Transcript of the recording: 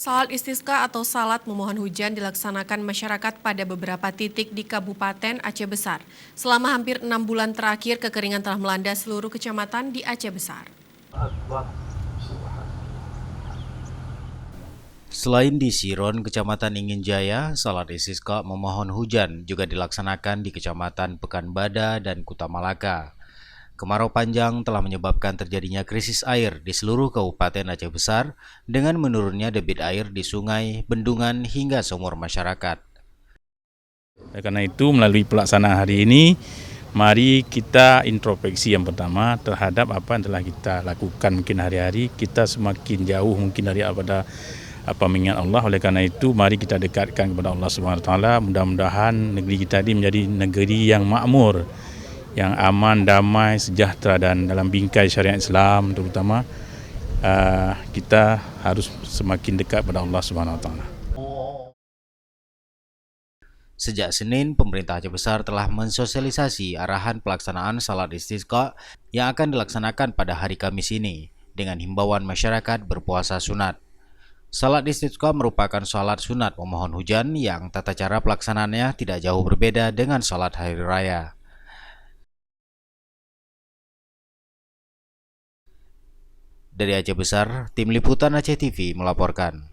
Salat istisqa atau salat memohon hujan dilaksanakan masyarakat pada beberapa titik di Kabupaten Aceh Besar. Selama hampir 6 bulan terakhir, kekeringan telah melanda seluruh kecamatan di Aceh Besar. Selain di Siron, Kecamatan Ingin Jaya, salat istisqa memohon hujan juga dilaksanakan di Kecamatan Pekanbada dan Kuta Malaka. Kemarau panjang telah menyebabkan terjadinya krisis air di seluruh Kabupaten Aceh Besar dengan menurunnya debit air di sungai, bendungan, hingga sumur masyarakat. Karena itu melalui pelaksanaan hari ini, mari kita introspeksi yang pertama terhadap apa yang telah kita lakukan mungkin hari-hari. Kita semakin jauh mungkin daripada apa mengingat Allah. Oleh karena itu, mari kita dekatkan kepada Allah SWT. Mudah-mudahan negeri kita ini menjadi negeri yang makmur, yang aman, damai, sejahtera, dan dalam bingkai syariat Islam terutama kita harus semakin dekat pada Allah SWT. Sejak Senin, pemerintah Aceh Besar telah mensosialisasi arahan pelaksanaan salat istisqa yang akan dilaksanakan pada hari Kamis ini dengan himbauan masyarakat berpuasa sunat. Salat istisqa merupakan salat sunat memohon hujan yang tata cara pelaksanaannya tidak jauh berbeda dengan salat hari raya. Dari Aceh Besar, Tim Liputan Aceh TV melaporkan.